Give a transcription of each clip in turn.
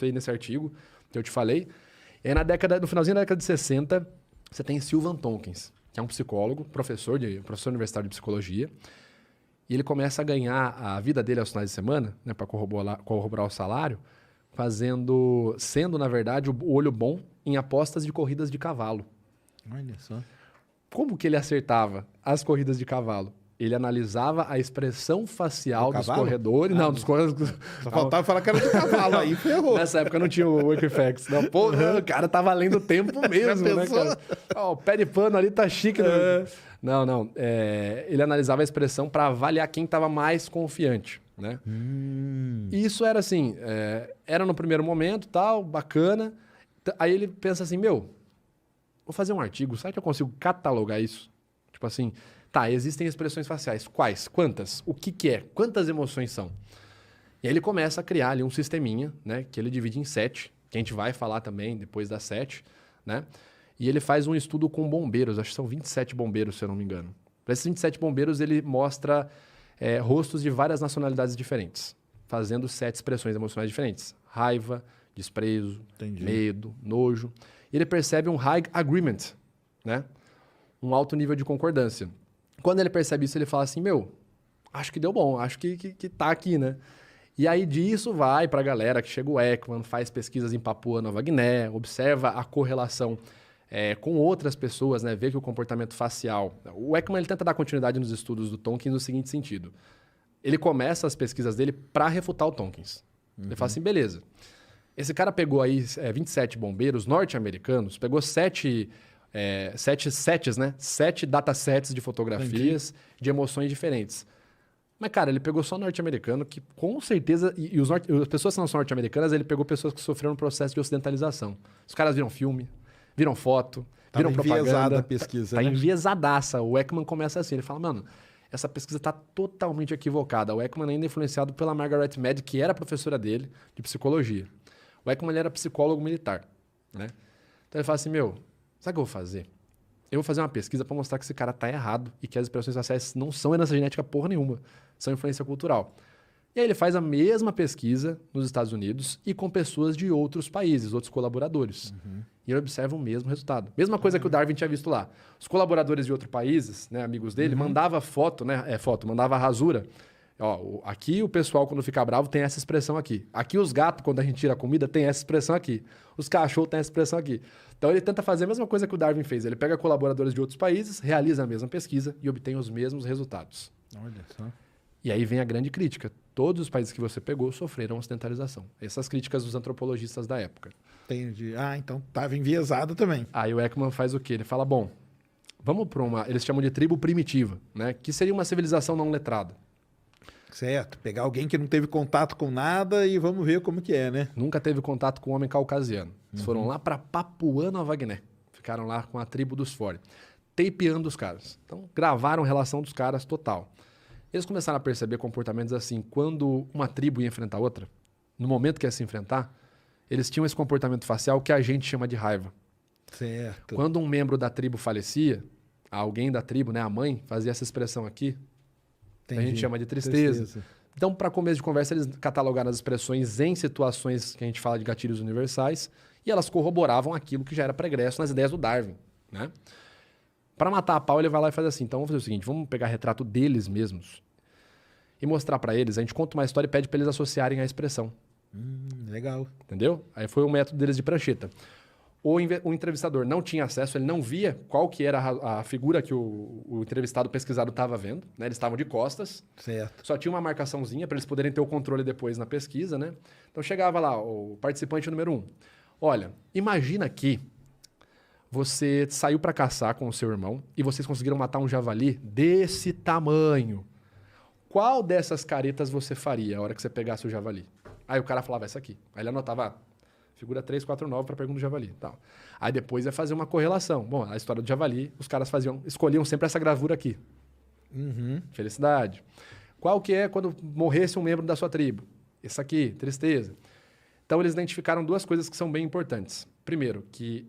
aí nesse artigo que eu te falei. E aí no finalzinho da década de 60, você tem Sylvan Tompkins, que é um psicólogo, professor universitário de psicologia. E ele começa a ganhar a vida dele aos finais de semana, né, para corroborar o salário, sendo, na verdade, o olho bom em apostas de corridas de cavalo. Olha só. Como que ele acertava as corridas de cavalo? Ele analisava a expressão facial dos corredores. Não, dos corredores. Só faltava falar que era do cavalo, aí ferrou. Nessa época não tinha o Equifax. Não, pô, o cara tá valendo tempo mesmo, né, cara? Ó, o pé de pano ali tá chique. Não. Ele analisava a expressão para avaliar quem tava mais confiante, né? E isso era assim, era no primeiro momento, tal, bacana. Aí ele pensa assim, vou fazer um artigo, será que eu consigo catalogar isso? Tipo assim, tá, existem expressões faciais. Quais? Quantas? O que é? Quantas emoções são? E aí ele começa a criar ali um sisteminha, né? Que ele divide em 7, que a gente vai falar também depois das 7, né? E ele faz um estudo com bombeiros, acho que são 27 bombeiros, se eu não me engano. Para esses 27 bombeiros, ele mostra rostos de várias nacionalidades diferentes, fazendo 7 expressões emocionais diferentes. Raiva, desprezo, medo, nojo. E ele percebe um high agreement, né? Um alto nível de concordância. Quando ele percebe isso, ele fala assim, acho que deu bom, acho que tá aqui, né? E aí disso vai para a galera que chega o Ekman, faz pesquisas em Papua Nova Guiné, observa a correlação com outras pessoas, né? Vê que o comportamento facial... O Ekman ele tenta dar continuidade nos estudos do Tompkins no seguinte sentido. Ele começa as pesquisas dele para refutar o Tompkins. Ele fala assim, beleza, esse cara pegou aí 27 bombeiros norte-americanos, pegou 7 sets, né? 7 datasets de fotografias de emoções diferentes. Mas, cara, ele pegou só norte-americano, que com certeza... E as pessoas que não são norte-americanas, ele pegou pessoas que sofreram um processo de ocidentalização. Os caras viram filme, viram foto, viram propaganda. Tá enviesada a pesquisa, tá né? enviesadaça. O Ekman começa assim, ele fala, mano, essa pesquisa tá totalmente equivocada. O Ekman ainda é influenciado pela Margaret Mead, que era professora dele, de psicologia. O Ekman ele era psicólogo militar, né? Então ele fala assim, sabe o que eu vou fazer? Eu vou fazer uma pesquisa para mostrar que esse cara tá errado e que as expressões faciais não são herança genética porra nenhuma, são influência cultural. E aí ele faz a mesma pesquisa nos Estados Unidos e com pessoas de outros países, outros colaboradores. E ele observa o mesmo resultado. Mesma coisa que o Darwin tinha visto lá. Os colaboradores de outros países, né, amigos dele, mandava foto, né? Mandava rasura. Ó, aqui o pessoal, quando fica bravo, tem essa expressão aqui. Aqui os gatos, quando a gente tira a comida, tem essa expressão aqui. Os cachorros têm essa expressão aqui. Então ele tenta fazer a mesma coisa que o Darwin fez. Ele pega colaboradores de outros países, realiza a mesma pesquisa e obtém os mesmos resultados. Olha só. E aí vem a grande crítica. Todos os países que você pegou sofreram ocidentalização. Essas críticas dos antropologistas da época. Entendi. Então estava enviesado também. Aí o Ekman faz o quê? Ele fala, vamos para eles chamam de tribo primitiva, né? Que seria uma civilização não letrada. Certo. Pegar alguém que não teve contato com nada e vamos ver como que é, né? Nunca teve contato com o homem caucasiano. Eles foram lá para Papua Nova Guiné. Ficaram lá com a tribo dos Fore. Tapeando os caras. Então, gravaram a relação dos caras total. Eles começaram a perceber comportamentos assim. Quando uma tribo ia enfrentar outra, no momento que ia se enfrentar, eles tinham esse comportamento facial que a gente chama de raiva. Certo. Quando um membro da tribo falecia, alguém da tribo, né, a mãe, fazia essa expressão aqui. Entendi. A gente chama de tristeza. Então, para começo de conversa, eles catalogaram as expressões em situações que a gente fala de gatilhos universais e elas corroboravam aquilo que já era pregresso nas ideias do Darwin, né? Para matar a pau, ele vai lá e faz assim. Então, vamos fazer o seguinte, vamos pegar retrato deles mesmos e mostrar para eles. A gente conta uma história e pede para eles associarem a expressão. Legal. Entendeu? Aí foi o método deles de prancheta. O entrevistador não tinha acesso, ele não via qual que era a figura que o entrevistado pesquisado estava vendo, né? Eles estavam de costas. Certo. Só tinha uma marcaçãozinha para eles poderem ter o controle depois na pesquisa, né? Então chegava lá o participante número 1. Olha, imagina que você saiu para caçar com o seu irmão e vocês conseguiram matar um javali desse tamanho. Qual dessas caretas você faria a hora que você pegasse o javali? Aí o cara falava essa aqui. Aí ele anotava figura 349 para a pergunta do javali. Tal. Aí depois ia fazer uma correlação. Bom, a história do javali, os caras escolhiam sempre essa gravura aqui. Felicidade. Qual que é quando morresse um membro da sua tribo? Essa aqui, tristeza. Então eles identificaram duas coisas que são bem importantes. Primeiro, que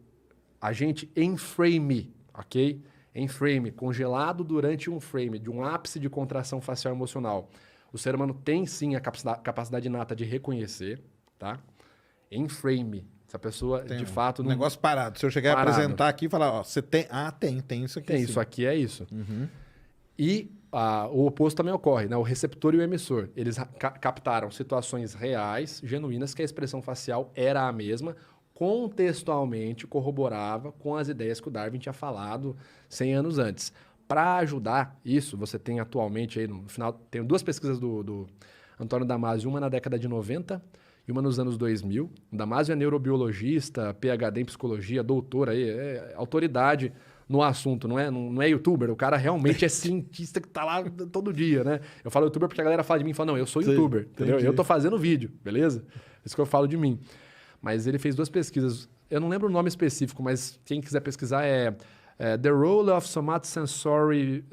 a gente enframe, ok? Enframe, congelado durante um frame, de um ápice de contração facial emocional. O ser humano tem sim a capacidade inata de reconhecer, tá? em frame. Se a pessoa, de fato... Um negócio parado. Se eu chegar a apresentar aqui e falar, ó, você tem... Ah, tem isso aqui. Tem, isso aqui é isso. E o oposto também ocorre, né? O receptor e o emissor. Eles captaram situações reais, genuínas, que a expressão facial era a mesma, contextualmente corroborava com as ideias que o Darwin tinha falado 100 anos antes. Para ajudar isso, você tem atualmente, aí no final, tem 2 pesquisas do Antônio Damasio, uma na década de 90 e uma nos anos 2000. O Damasio é neurobiologista, PhD em psicologia, doutor aí, é autoridade no assunto, não é youtuber, o cara realmente é cientista que tá lá todo dia, né? Eu falo youtuber porque a galera fala de mim e fala, não, eu sou youtuber, entendeu? Entendi. Eu tô fazendo vídeo, beleza? Isso que eu falo de mim. Mas ele fez 2 pesquisas, eu não lembro o nome específico, mas quem quiser pesquisar The Role of Somatosensory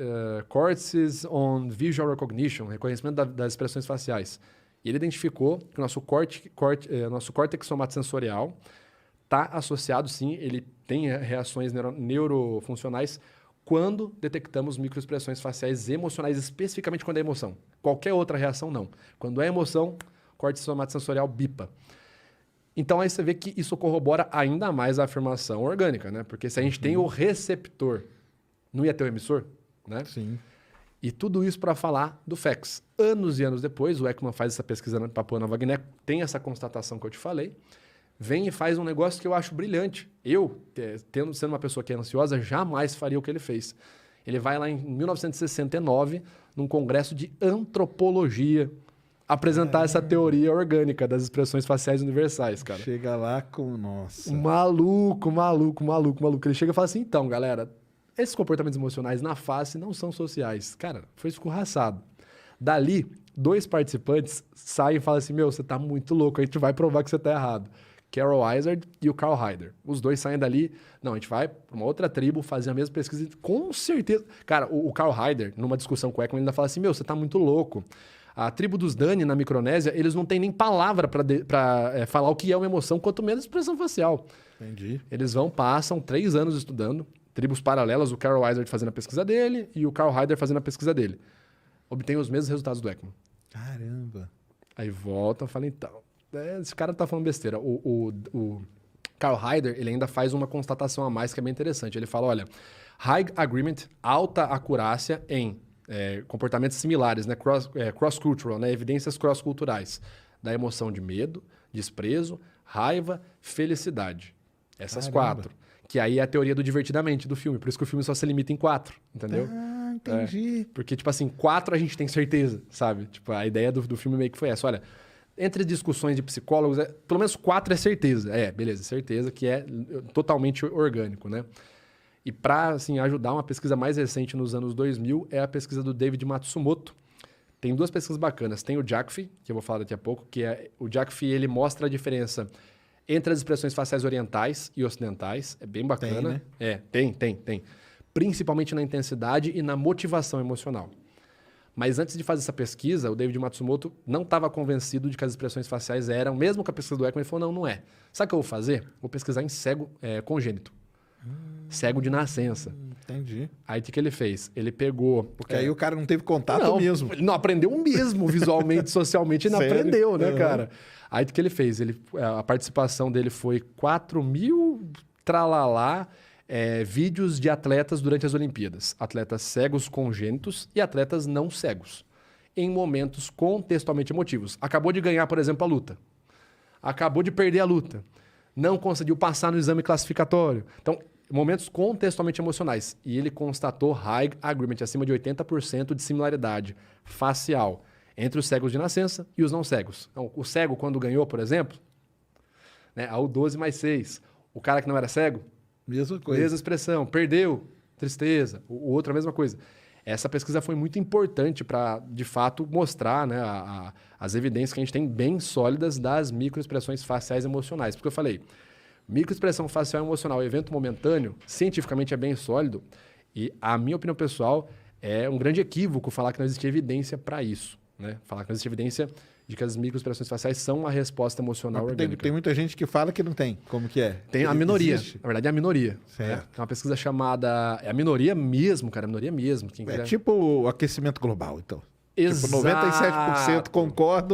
Cortices on Visual Recognition, reconhecimento das expressões faciais. E ele identificou que o nosso córtex somatosensorial está associado, sim, ele tem reações neurofuncionais quando detectamos microexpressões faciais emocionais, especificamente quando é emoção. Qualquer outra reação, não. Quando é emoção, córtex somatosensorial bipa. Então, aí você vê que isso corrobora ainda mais a afirmação orgânica, né? Porque se a gente tem o receptor, não ia ter o emissor, né? Sim. E tudo isso para falar do FEX. Anos e anos depois, o Ekman faz essa pesquisa na Papua Nova Guiné, tem essa constatação que eu te falei, vem e faz um negócio que eu acho brilhante. Eu, sendo uma pessoa que é ansiosa, jamais faria o que ele fez. Ele vai lá em 1969, num congresso de antropologia, apresentar essa teoria orgânica das expressões faciais universais, cara. Chega lá com... Nossa. Maluco. Ele chega e fala assim, então, galera, esses comportamentos emocionais na face não são sociais. Cara, foi escorraçado. Dali, 2 participantes saem e falam assim, meu, você tá muito louco, a gente vai provar que você tá errado. Carol Izard e o Carl Hyder. Os 2 saem dali, não, a gente vai para uma outra tribo fazer a mesma pesquisa, com certeza. Cara, o Carl Hyder, numa discussão com o Ekman, ele ainda fala assim, meu, você tá muito louco. A tribo dos Dani, na Micronésia, eles não têm nem palavra para falar o que é uma emoção, quanto menos expressão facial. Entendi. Eles passam 3 anos estudando, tribos paralelas, o Carl Izard fazendo a pesquisa dele e o Carl Hyder fazendo a pesquisa dele. Obtém os mesmos resultados do Ekman. Caramba. Aí volta e fala, então, esse cara tá falando besteira. O Carl Hyder, ele ainda faz uma constatação a mais que é bem interessante. Ele fala, olha, high agreement, alta acurácia em comportamentos similares, né? Cross-cultural, né? Evidências cross-culturais da emoção de medo, desprezo, raiva, felicidade. Essas Caramba. 4. Que aí é a teoria do divertidamente do filme. Por isso que o filme só se limita em 4, entendeu? Ah, entendi. Porque, tipo assim, 4 a gente tem certeza, sabe? Tipo, a ideia do filme meio que foi essa. Olha, entre discussões de psicólogos, pelo menos 4 é certeza. Beleza, certeza que é totalmente orgânico, né? E para assim, ajudar uma pesquisa mais recente nos anos 2000 é a pesquisa do David Matsumoto. Tem 2 pesquisas bacanas. Tem o Jacqui, que eu vou falar daqui a pouco, que o Jacqui, ele mostra a diferença entre as expressões faciais orientais e ocidentais. É bem bacana. Tem, né? Tem. Principalmente na intensidade e na motivação emocional. Mas antes de fazer essa pesquisa, o David Matsumoto não estava convencido de que as expressões faciais eram, mesmo com a pesquisa do Ekman, ele falou, não é. Sabe o que eu vou fazer? Vou pesquisar em cego congênito. Cego de nascença. Entendi. Aí o que ele fez? Ele pegou... Porque aí o cara não teve contato mesmo. Ele não aprendeu mesmo visualmente, socialmente, ele não Sério? aprendeu, né, cara? Aí o que ele fez? A participação dele foi 4.000 tralalá vídeos de atletas durante as Olimpíadas. Atletas cegos congênitos e atletas não cegos. Em momentos contextualmente emotivos. Acabou de ganhar, por exemplo, a luta. Acabou de perder a luta. Não conseguiu passar no exame classificatório. Então, momentos contextualmente emocionais. E ele constatou high agreement, acima de 80% de similaridade facial entre os cegos de nascença e os não cegos. Então, o cego, quando ganhou, por exemplo, né, ao 12 mais 6. O cara que não era cego, mesma coisa. mesma expressão. Perdeu, tristeza. O outro, a mesma coisa. Essa pesquisa foi muito importante para, de fato, mostrar, né, as evidências que a gente tem bem sólidas das microexpressões faciais emocionais. Porque eu falei, microexpressão facial emocional, evento momentâneo, cientificamente é bem sólido. E a minha opinião pessoal é um grande equívoco falar que não existe evidência para isso. Né? Falar que não existe evidência de que as microexpressões faciais são uma resposta emocional orgânica. Tem muita gente que fala que não tem. Como que é? Tem a minoria. Existe? Na verdade, é a minoria. Certo. É uma pesquisa chamada... É a minoria mesmo, cara. A minoria mesmo. Quem quiser... tipo o aquecimento global, então. Exato. Tipo, 97% concordam.